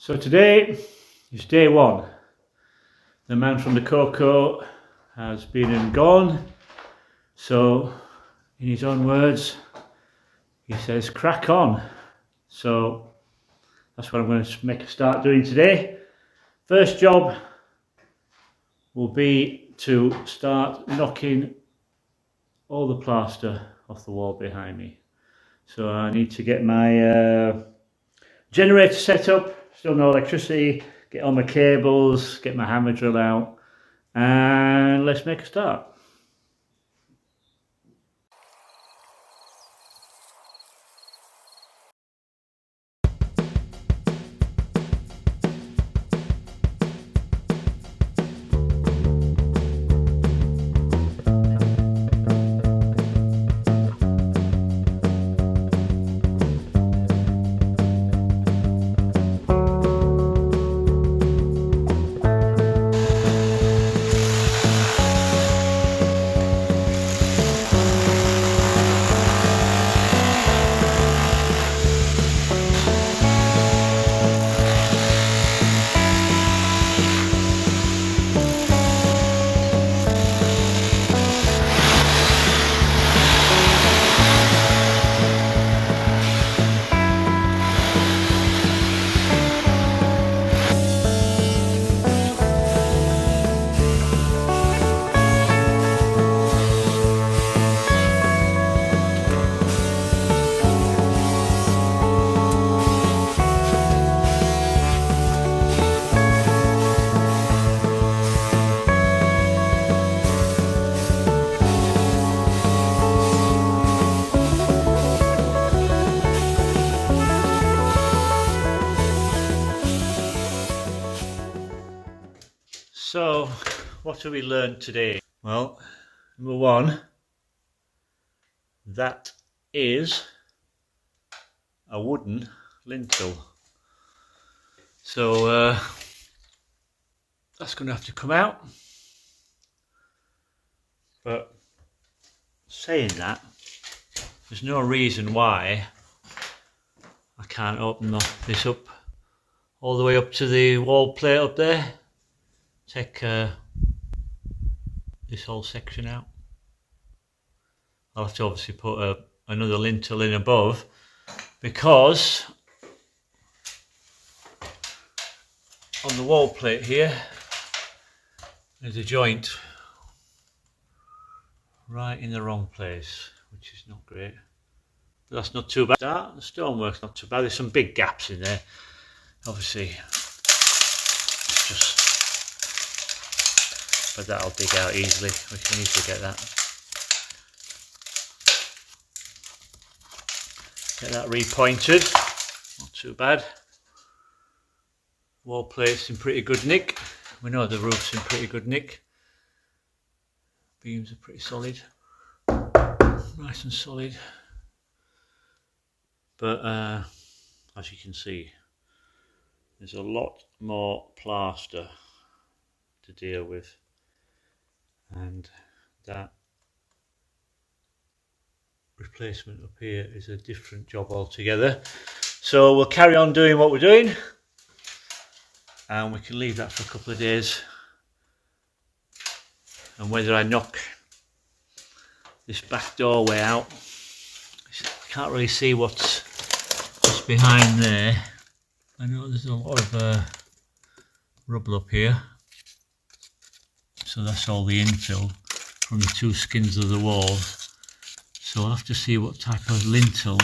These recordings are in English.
So today is day one. The man from the cocoa has been and gone. So in his own words, he says, crack on. So that's what I'm going to make a start doing today. First job will be to start knocking all the plaster off the wall behind me. So I need to get my generator set up, still no electricity, get all my cables, get my hammer drill out, and let's make a start. So, what have we learned today? Well, number one, that is a wooden lintel. So that's going to have to come out. But saying that, there's no reason why I can't open this up all the way up to the wall plate up there. Take this whole section out. I'll have to obviously put another lintel in above, because on the wall plate here there's a joint right in the wrong place, which is not great, but that's not too bad. The stonework's not too bad. There's some big gaps in there, obviously, but that'll dig out easily. We can easily get that repointed. Not too bad. Wall plate's in pretty good nick. We know the roof's in pretty good nick. Beams are pretty solid, nice and solid. But as you can see, there's a lot more plaster to deal with, and that replacement up here is a different job altogether. So we'll carry on doing what we're doing, and we can leave that for a couple of days. And whether I knock this back doorway out, I can't really see what's behind there. I know there's a lot of rubble up here, so that's all the infill from the two skins of the wall. So I'll have to see what type of lintel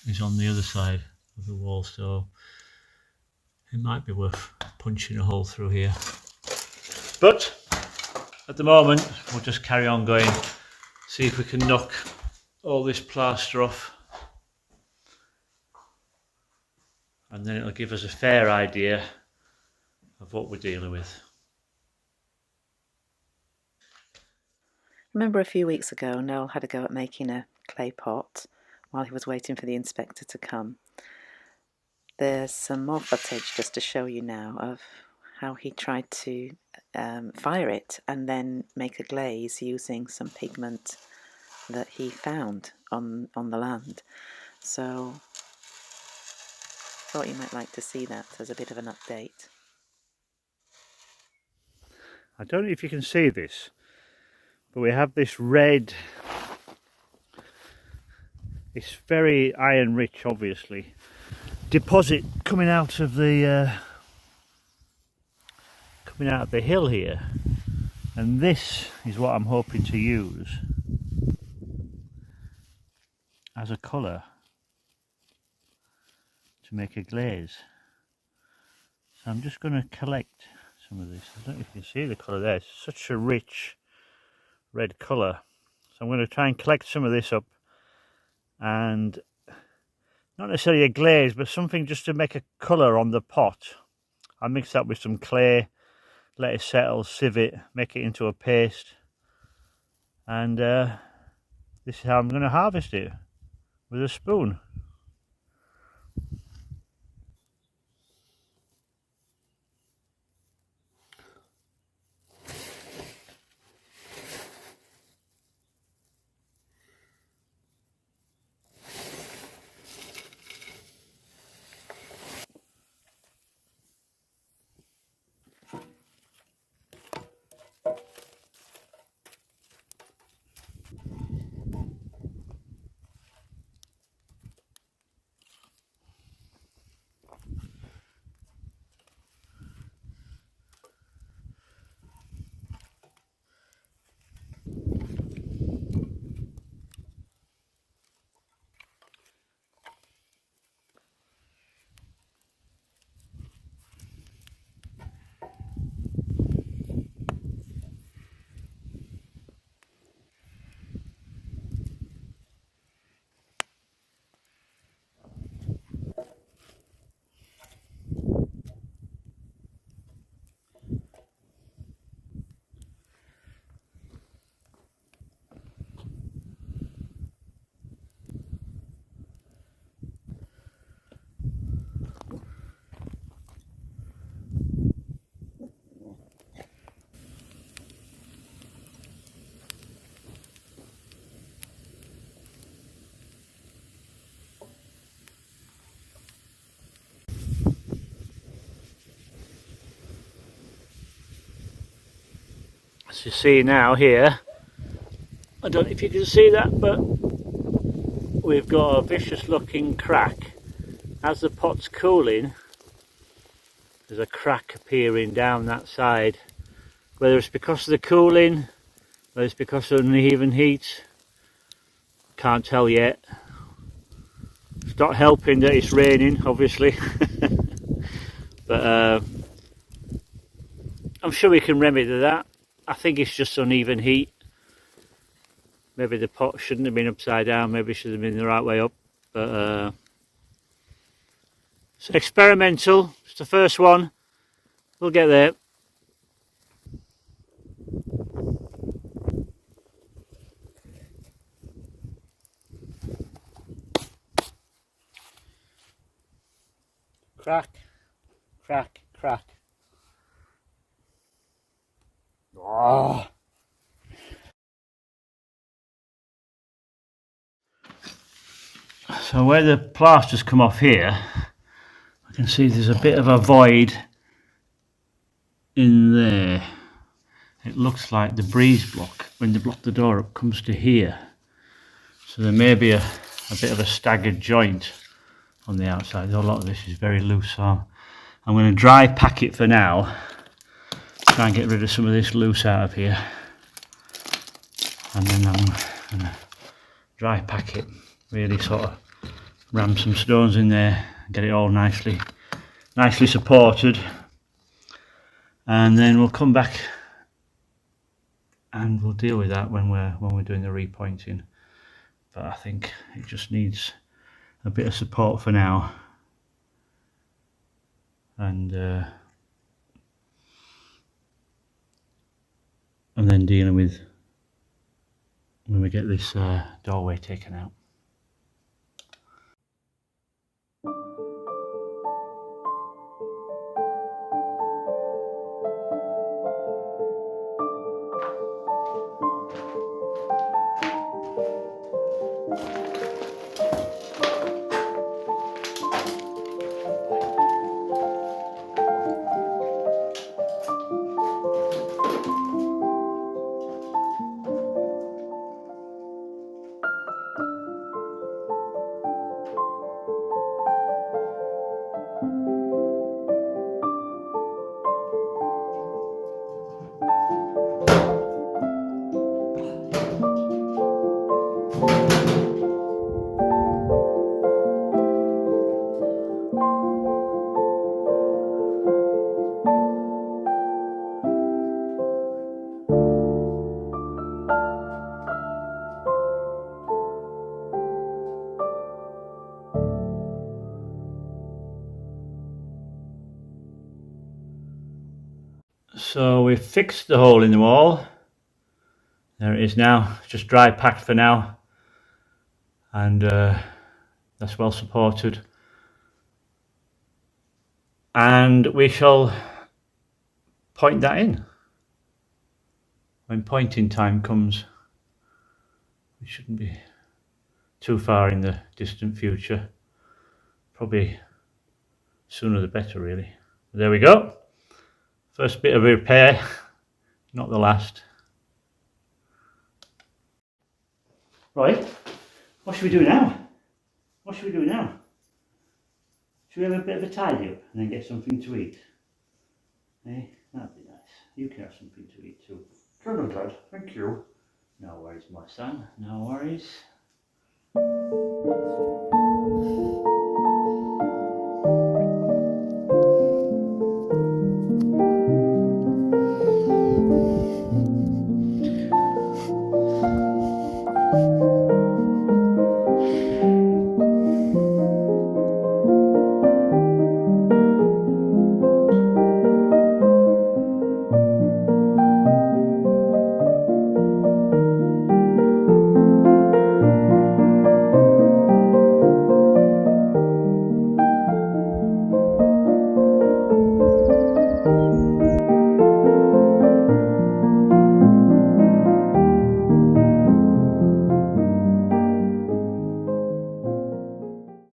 is on the other side of the wall, so it might be worth punching a hole through here. But at the moment we'll just carry on going, see if we can knock all this plaster off, and then it'll give us a fair idea of what we're dealing with. Remember a few weeks ago Noel had a go at making a clay pot while he was waiting for the inspector to come. There's some more footage just to show you now of how he tried to fire it and then make a glaze using some pigment that he found on the land. So thought you might like to see that as a bit of an update. I don't know if you can see this, but we have this red, it's very iron rich obviously, deposit coming out of the hill here, and this is what I'm hoping to use as a colour to make a glaze. So I'm just going to collect some of this. I don't know if you can see the colour there, it's such a rich red colour. So I'm going to try and collect some of this up, and not necessarily a glaze, but something just to make a colour on the pot. I mix that with some clay, let it settle, sieve it, make it into a paste, and this is how I'm going to harvest it, with a spoon. As you see now here, I don't know if you can see that, but we've got a vicious looking crack. As the pot's cooling, there's a crack appearing down that side. Whether it's because of the cooling, whether it's because of uneven heat, can't tell yet. It's not helping that it's raining, obviously. But I'm sure we can remedy that. I think it's just uneven heat. Maybe the pot shouldn't have been upside down, maybe it should have been the right way up. But it's experimental, it's the first one. We'll get there. Crack, crack, crack. Oh. So where the plaster's come off here, I can see there's a bit of a void in there. It looks like the breeze block, when they block the door up, comes to here. So there may be a bit of a staggered joint on the outside. A lot of this is very loose, so I'm going to dry pack it for now. Try and get rid of some of this loose out of here. And then I'm going to dry pack it, really sort of ram some stones in there, get it all nicely supported, and then we'll come back and we'll deal with that when we're doing the repointing. But I think it just needs a bit of support for now, and then dealing with when we get this doorway taken out. So we've fixed the hole in the wall. There it is now, just dry packed for now, and that's well supported. And we shall point that in when pointing time comes. We shouldn't be too far in the distant future, probably sooner the better really. There we go, first bit of repair, not the last. Right, what should we do now? What should we do now? Should we have a bit of a tidy up and then get something to eat? Eh? That'd be nice. You can have something to eat too. Come on, Dad. Thank you. No worries, my son. No worries.